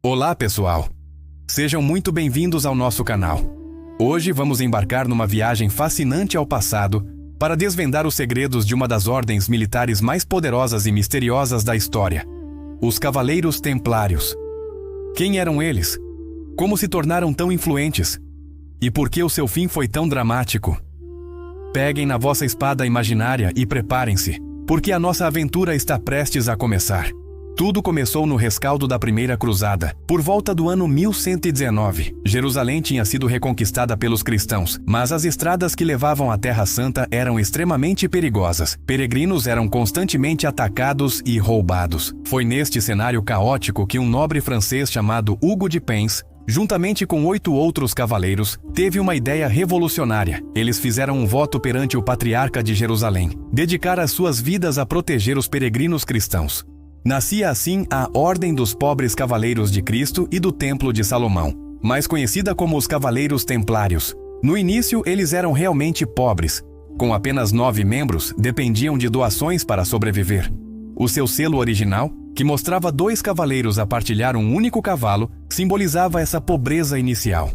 Olá, pessoal! Sejam muito bem-vindos ao nosso canal. Hoje vamos embarcar numa viagem fascinante ao passado para desvendar os segredos de uma das ordens militares mais poderosas e misteriosas da história: os Cavaleiros Templários. Quem eram eles? Como se tornaram tão influentes? E por que o seu fim foi tão dramático? Peguem na vossa espada imaginária e preparem-se, porque a nossa aventura está prestes a começar. Tudo começou no rescaldo da Primeira Cruzada, por volta do ano 1119. Jerusalém tinha sido reconquistada pelos cristãos, mas as estradas que levavam à Terra Santa eram extremamente perigosas. Peregrinos eram constantemente atacados e roubados. Foi neste cenário caótico que um nobre francês chamado Hugo de Pens, juntamente com 8 outros cavaleiros, teve uma ideia revolucionária. Eles fizeram um voto perante o patriarca de Jerusalém: dedicar as suas vidas a proteger os peregrinos cristãos. Nascia assim a Ordem dos Pobres Cavaleiros de Cristo e do Templo de Salomão, mais conhecida como os Cavaleiros Templários. No início, eles eram realmente pobres. Com apenas 9 membros, dependiam de doações para sobreviver. O seu selo original, que mostrava 2 cavaleiros a partilhar um único cavalo, simbolizava essa pobreza inicial.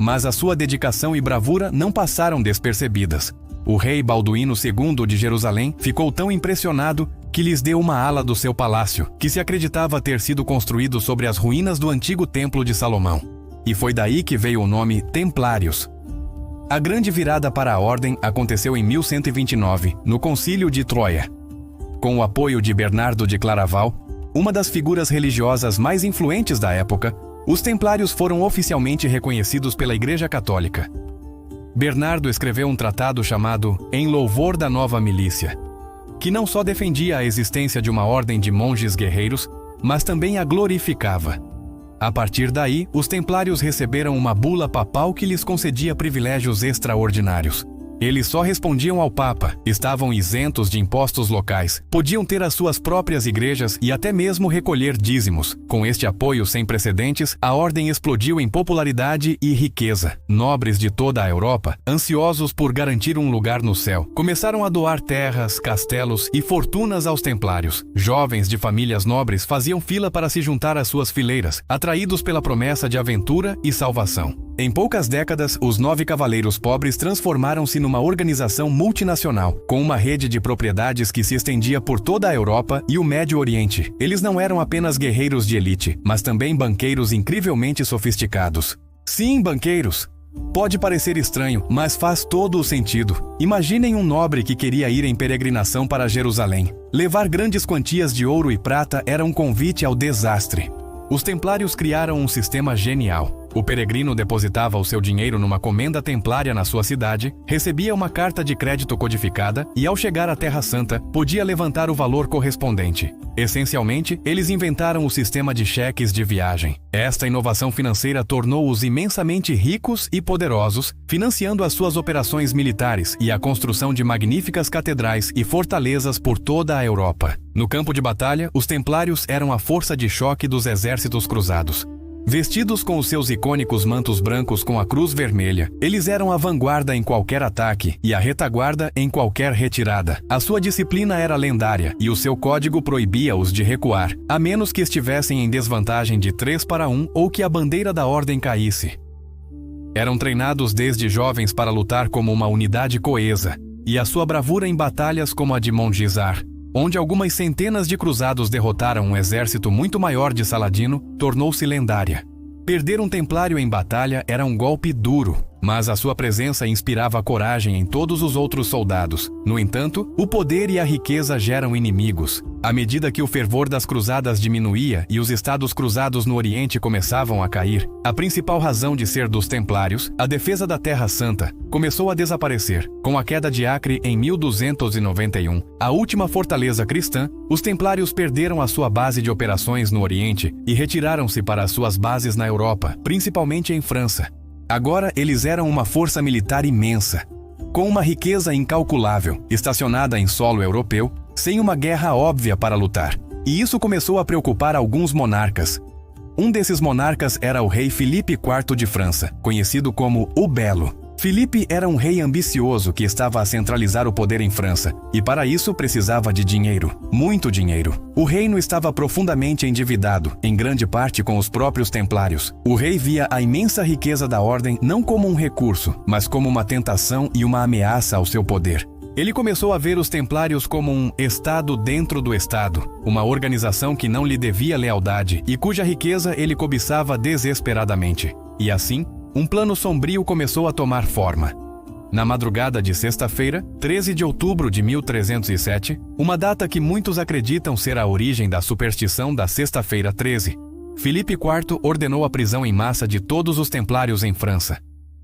Mas a sua dedicação e bravura não passaram despercebidas. O rei Balduíno II de Jerusalém ficou tão impressionado que lhes deu uma ala do seu palácio, que se acreditava ter sido construído sobre as ruínas do antigo Templo de Salomão. E foi daí que veio o nome Templários. A grande virada para a ordem aconteceu em 1129, no Concílio de Troia. Com o apoio de Bernardo de Claraval, uma das figuras religiosas mais influentes da época, os Templários foram oficialmente reconhecidos pela Igreja Católica. Bernardo escreveu um tratado chamado Em Louvor da Nova Milícia, que não só defendia a existência de uma ordem de monges guerreiros, mas também a glorificava. A partir daí, os templários receberam uma bula papal que lhes concedia privilégios extraordinários. Eles só respondiam ao Papa, estavam isentos de impostos locais, podiam ter as suas próprias igrejas e até mesmo recolher dízimos. Com este apoio sem precedentes, a ordem explodiu em popularidade e riqueza. Nobres de toda a Europa, ansiosos por garantir um lugar no céu, começaram a doar terras, castelos e fortunas aos templários. Jovens de famílias nobres faziam fila para se juntar às suas fileiras, atraídos pela promessa de aventura e salvação. Em poucas décadas, os 9 cavaleiros pobres transformaram-se numa organização multinacional, com uma rede de propriedades que se estendia por toda a Europa e o Médio Oriente. Eles não eram apenas guerreiros de elite, mas também banqueiros incrivelmente sofisticados. Sim, banqueiros! Pode parecer estranho, mas faz todo o sentido. Imaginem um nobre que queria ir em peregrinação para Jerusalém. Levar grandes quantias de ouro e prata era um convite ao desastre. Os templários criaram um sistema genial. O peregrino depositava o seu dinheiro numa comenda templária na sua cidade, recebia uma carta de crédito codificada e, ao chegar à Terra Santa, podia levantar o valor correspondente. Essencialmente, eles inventaram o sistema de cheques de viagem. Esta inovação financeira tornou-os imensamente ricos e poderosos, financiando as suas operações militares e a construção de magníficas catedrais e fortalezas por toda a Europa. No campo de batalha, os templários eram a força de choque dos exércitos cruzados. Vestidos com os seus icônicos mantos brancos com a cruz vermelha, eles eram a vanguarda em qualquer ataque e a retaguarda em qualquer retirada. A sua disciplina era lendária e o seu código proibia-os de recuar, a menos que estivessem em desvantagem de 3-1 ou que a bandeira da ordem caísse. Eram treinados desde jovens para lutar como uma unidade coesa, e a sua bravura em batalhas como a de Montgisar, onde algumas centenas de cruzados derrotaram um exército muito maior de Saladino, tornou-se lendária. Perder um templário em batalha era um golpe duro, mas a sua presença inspirava coragem em todos os outros soldados. No entanto, o poder e a riqueza geram inimigos. À medida que o fervor das cruzadas diminuía e os estados cruzados no Oriente começavam a cair, a principal razão de ser dos templários, a defesa da Terra Santa, começou a desaparecer. Com a queda de Acre em 1291, a última fortaleza cristã, os templários perderam a sua base de operações no Oriente e retiraram-se para as suas bases na Europa, principalmente em França. Agora eles eram uma força militar imensa, com uma riqueza incalculável, estacionada em solo europeu, sem uma guerra óbvia para lutar. E isso começou a preocupar alguns monarcas. Um desses monarcas era o rei Filipe IV de França, conhecido como o Belo. Filipe era um rei ambicioso que estava a centralizar o poder em França, e para isso precisava de dinheiro, muito dinheiro. O reino estava profundamente endividado, em grande parte com os próprios templários. O rei via a imensa riqueza da ordem não como um recurso, mas como uma tentação e uma ameaça ao seu poder. Ele começou a ver os templários como um Estado dentro do Estado, uma organização que não lhe devia lealdade e cuja riqueza ele cobiçava desesperadamente. E assim, um plano sombrio começou a tomar forma. Na madrugada de sexta-feira, 13 de outubro de 1307, uma data que muitos acreditam ser a origem da superstição da Sexta-feira 13, Filipe IV ordenou a prisão em massa de todos os templários em França.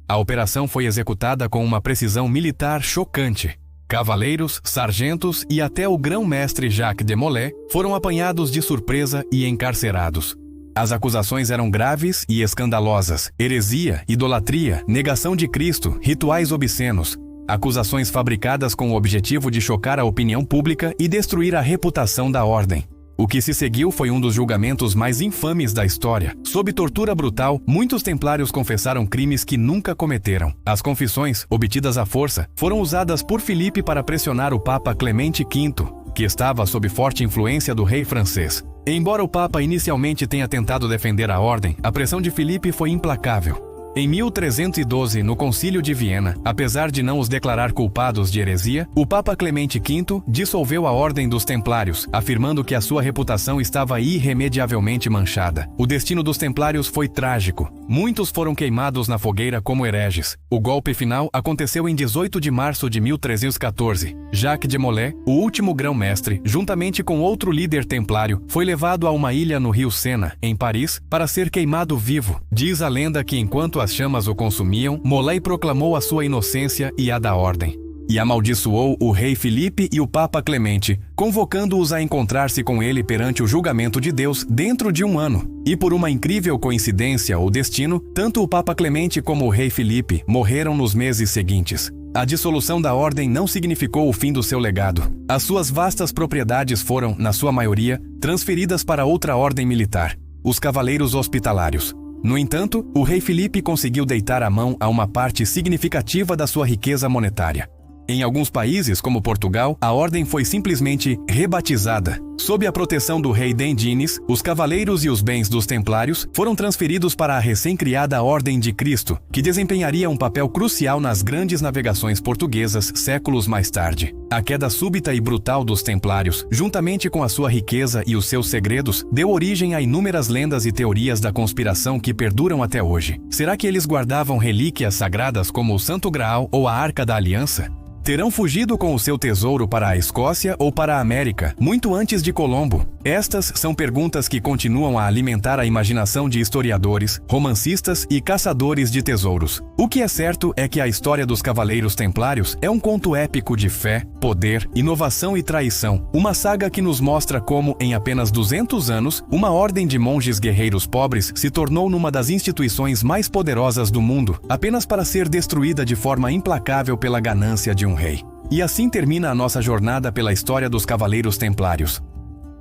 A operação foi executada com uma precisão militar chocante. Cavaleiros, sargentos e até o grão-mestre Jacques de Molay foram apanhados de surpresa e encarcerados. As acusações eram graves e escandalosas: heresia, idolatria, negação de Cristo, rituais obscenos. Acusações fabricadas com o objetivo de chocar a opinião pública e destruir a reputação da ordem. O que se seguiu foi um dos julgamentos mais infames da história. Sob tortura brutal, muitos templários confessaram crimes que nunca cometeram. As confissões, obtidas à força, foram usadas por Filipe para pressionar o Papa Clemente V, que estava sob forte influência do rei francês. Embora o Papa inicialmente tenha tentado defender a ordem, a pressão de Filipe foi implacável. Em 1312, no Concílio de Viena, apesar de não os declarar culpados de heresia, o Papa Clemente V dissolveu a Ordem dos Templários, afirmando que a sua reputação estava irremediavelmente manchada. O destino dos Templários foi trágico. Muitos foram queimados na fogueira como hereges. O golpe final aconteceu em 18 de março de 1314. Jacques de Molay, o último grão-mestre, juntamente com outro líder templário, foi levado a uma ilha no rio Sena, em Paris, para ser queimado vivo. Diz a lenda que enquanto as chamas o consumiam, Molay proclamou a sua inocência e a da ordem. E amaldiçoou o rei Filipe e o Papa Clemente, convocando-os a encontrar-se com ele perante o julgamento de Deus dentro de um ano. E por uma incrível coincidência ou destino, tanto o Papa Clemente como o rei Filipe morreram nos meses seguintes. A dissolução da ordem não significou o fim do seu legado. As suas vastas propriedades foram, na sua maioria, transferidas para outra ordem militar, os Cavaleiros Hospitalários. No entanto, o rei Filipe conseguiu deitar a mão a uma parte significativa da sua riqueza monetária. Em alguns países, como Portugal, a ordem foi simplesmente rebatizada. Sob a proteção do rei Dendines, os cavaleiros e os bens dos templários foram transferidos para a recém-criada Ordem de Cristo, que desempenharia um papel crucial nas grandes navegações portuguesas séculos mais tarde. A queda súbita e brutal dos templários, juntamente com a sua riqueza e os seus segredos, deu origem a inúmeras lendas e teorias da conspiração que perduram até hoje. Será que eles guardavam relíquias sagradas como o Santo Graal ou a Arca da Aliança? Terão fugido com o seu tesouro para a Escócia ou para a América, muito antes de Colombo? Estas são perguntas que continuam a alimentar a imaginação de historiadores, romancistas e caçadores de tesouros. O que é certo é que a história dos Cavaleiros Templários é um conto épico de fé, poder, inovação e traição. Uma saga que nos mostra como, em apenas 200 anos, uma ordem de monges guerreiros pobres se tornou numa das instituições mais poderosas do mundo, apenas para ser destruída de forma implacável pela ganância de um rei. E assim termina a nossa jornada pela história dos Cavaleiros Templários.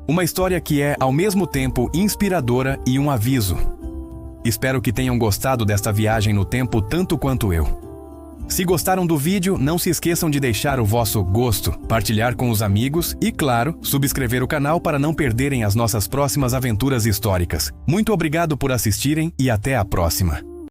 Uma história que é, ao mesmo tempo, inspiradora e um aviso. Espero que tenham gostado desta viagem no tempo tanto quanto eu. Se gostaram do vídeo, não se esqueçam de deixar o vosso gosto, partilhar com os amigos e, claro, subscrever o canal para não perderem as nossas próximas aventuras históricas. Muito obrigado por assistirem e até a próxima!